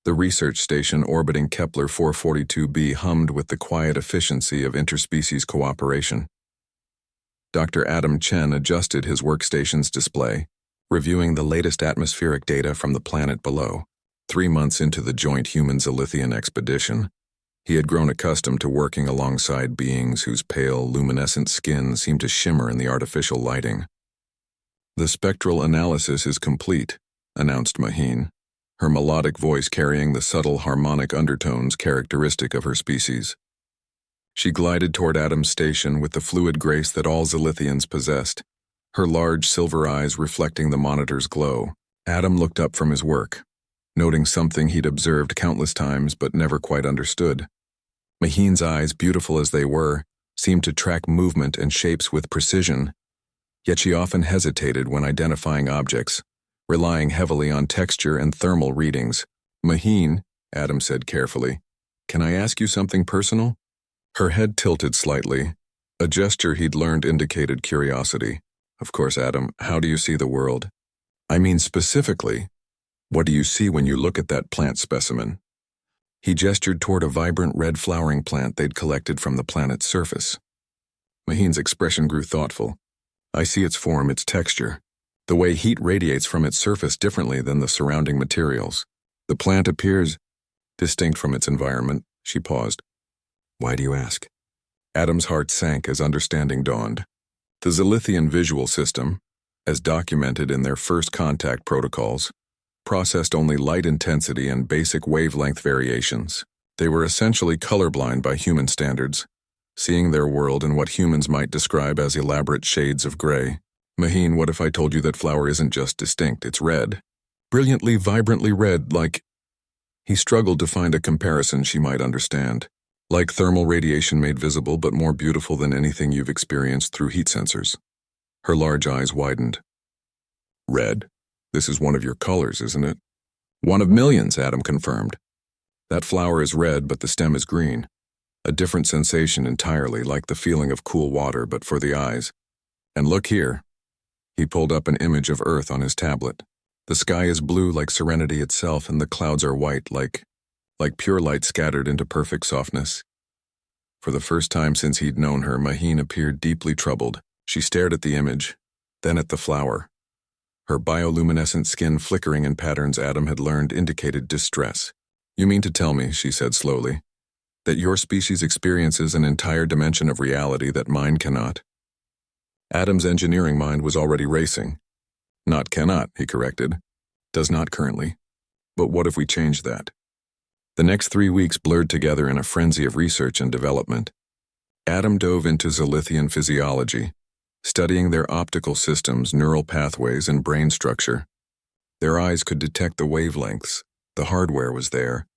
The research station orbiting Kepler 442b hummed with the quiet efficiency of interspecies cooperation. Dr. Adam Chen adjusted his workstation's display, reviewing the latest atmospheric data from the planet below. 3 months into the joint human-Zilithian expedition, he had grown accustomed to working alongside beings whose pale, luminescent skin seemed to shimmer in the artificial lighting. "The spectral analysis is complete," announced Maheen, her melodic voice carrying the subtle harmonic undertones characteristic of her species. She glided toward Adam's station with the fluid grace that all Zilithians possessed, her large silver eyes reflecting the monitor's glow. Adam looked up from his work, noting something he'd observed countless times but never quite understood. Maheen's eyes, beautiful as they were, seemed to track movement and shapes with precision, yet she often hesitated when identifying objects, relying heavily on texture and thermal readings. "Maheen," Adam said carefully, "can I ask you something personal?" Her head tilted slightly. A gesture he'd learned indicated curiosity. "Of course, Adam, how do you see the world?" "I mean specifically, what do you see when you look at that plant specimen?" He gestured toward a vibrant red flowering plant they'd collected from the planet's surface. Maheen's expression grew thoughtful. "I see its form, its texture, the way heat radiates from its surface differently than the surrounding materials. The plant appears distinct from its environment." She paused. "Why do you ask?" Adam's heart sank as understanding dawned. The Zilithian visual system, as documented in their first contact protocols, processed only light intensity and basic wavelength variations. They were essentially colorblind by human standards, seeing their world in what humans might describe as elaborate shades of gray. "Maheen, what if I told you that flower isn't just distinct, it's red? Brilliantly, vibrantly red, like—" He struggled to find a comparison she might understand. "Like thermal radiation made visible but more beautiful than anything you've experienced through heat sensors." Her large eyes widened. "Red? This is one of your colors, isn't it?" "One of millions," Adam confirmed. "That flower is red, but the stem is green. A different sensation entirely, like the feeling of cool water, but for the eyes. And look here." He pulled up an image of Earth on his tablet. "The sky is blue like serenity itself, and the clouds are white like pure light scattered into perfect softness." For the first time since he'd known her, Maheen appeared deeply troubled. She stared at the image, then at the flower. Her bioluminescent skin flickering in patterns Adam had learned indicated distress. "You mean to tell me," she said slowly, "that your species experiences an entire dimension of reality that mine cannot?" Adam's engineering mind was already racing. "Not cannot," he corrected. "Does not currently. But what if we change that?" The next 3 weeks blurred together in a frenzy of research and development. Adam dove into Zilithian physiology, studying their optical systems, neural pathways, and brain structure. Their eyes could detect the wavelengths, the hardware was there,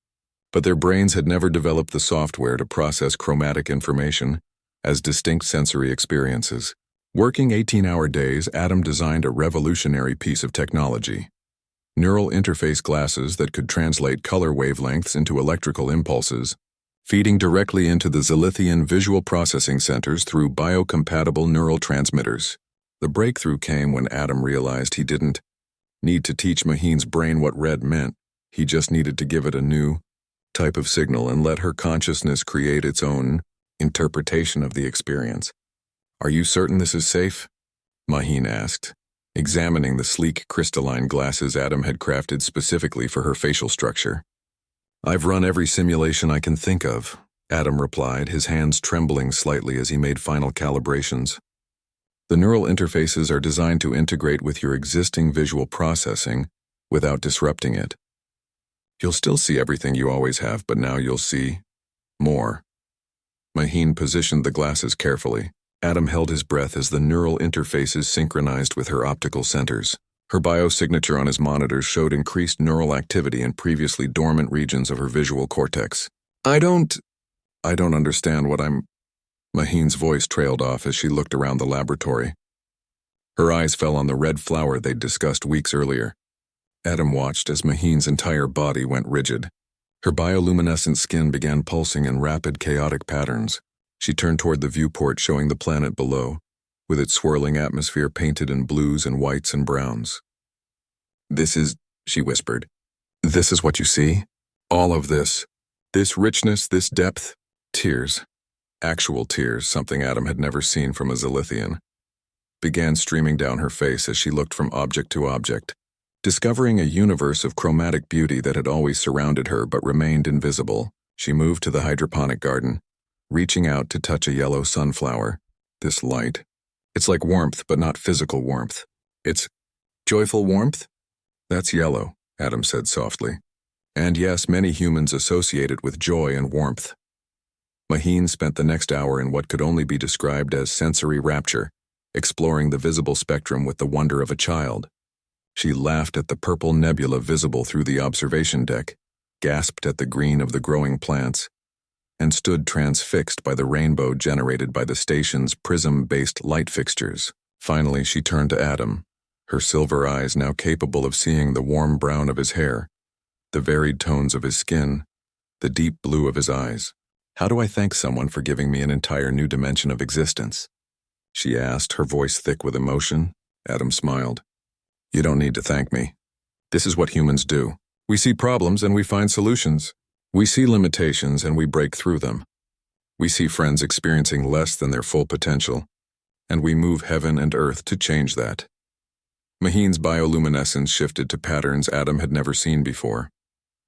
but their brains had never developed the software to process chromatic information as distinct sensory experiences. Working 18-hour days, Adam designed a revolutionary piece of technology. Neural interface glasses that could translate color wavelengths into electrical impulses, feeding directly into the Zilithian visual processing centers through biocompatible neural transmitters. The breakthrough came when Adam realized he didn't need to teach Maheen's brain what red meant. He just needed to give it a new type of signal and let her consciousness create its own interpretation of the experience. "Are you certain this is safe?" Maheen asked, examining the sleek crystalline glasses Adam had crafted specifically for her facial structure. "I've run every simulation I can think of," Adam replied, his hands trembling slightly as he made final calibrations. "The neural interfaces are designed to integrate with your existing visual processing without disrupting it. You'll still see everything you always have, but now you'll see more." Maheen positioned the glasses carefully. Adam held his breath as the neural interfaces synchronized with her optical centers. Her biosignature on his monitors showed increased neural activity in previously dormant regions of her visual cortex. I don't understand what I'm—" Maheen's voice trailed off as she looked around the laboratory. Her eyes fell on the red flower they'd discussed weeks earlier. Adam watched as Maheen's entire body went rigid. Her bioluminescent skin began pulsing in rapid, chaotic patterns. She turned toward the viewport showing the planet below, with its swirling atmosphere painted in blues and whites and browns. "This is," she whispered, "this is what you see?" All of this richness, this depth, tears, actual tears, something Adam had never seen from a Zilithian, began streaming down her face as she looked from object to object, discovering a universe of chromatic beauty that had always surrounded her but remained invisible. She moved to the hydroponic garden, reaching out to touch a yellow sunflower. This light. It's like warmth, but not physical warmth. It's joyful warmth? That's yellow, Adam said softly. And yes, many humans associate it with joy and warmth. Maheen spent the next hour in what could only be described as sensory rapture, exploring the visible spectrum with the wonder of a child. She laughed at the purple nebula visible through the observation deck, gasped at the green of the growing plants, and stood transfixed by the rainbow generated by the station's prism-based light fixtures. Finally, she turned to Adam, her silver eyes now capable of seeing the warm brown of his hair, the varied tones of his skin, the deep blue of his eyes. "How do I thank someone for giving me an entire new dimension of existence?" she asked, her voice thick with emotion. Adam smiled. "You don't need to thank me. This is what humans do. We see problems and we find solutions. We see limitations and we break through them. We see friends experiencing less than their full potential, and we move heaven and earth to change that." Maheen's bioluminescence shifted to patterns Adam had never seen before.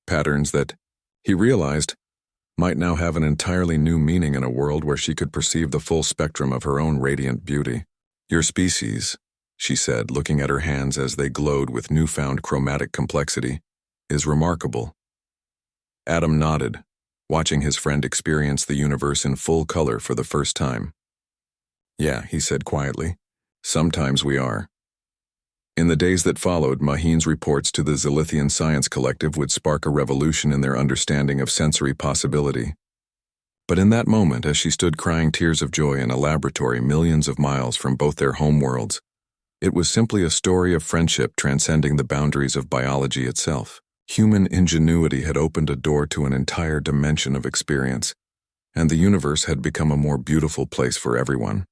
Patterns that, he realized, might now have an entirely new meaning in a world where she could perceive the full spectrum of her own radiant beauty. "Your species," she said, looking at her hands as they glowed with newfound chromatic complexity, "is remarkable." Adam nodded, watching his friend experience the universe in full color for the first time. "Yeah," he said quietly, "sometimes we are." In the days that followed, Maheen's reports to the Zilithian Science Collective would spark a revolution in their understanding of sensory possibility. But in that moment, as she stood crying tears of joy in a laboratory millions of miles from both their home worlds, it was simply a story of friendship transcending the boundaries of biology itself. Human ingenuity had opened a door to an entire dimension of experience, and the universe had become a more beautiful place for everyone.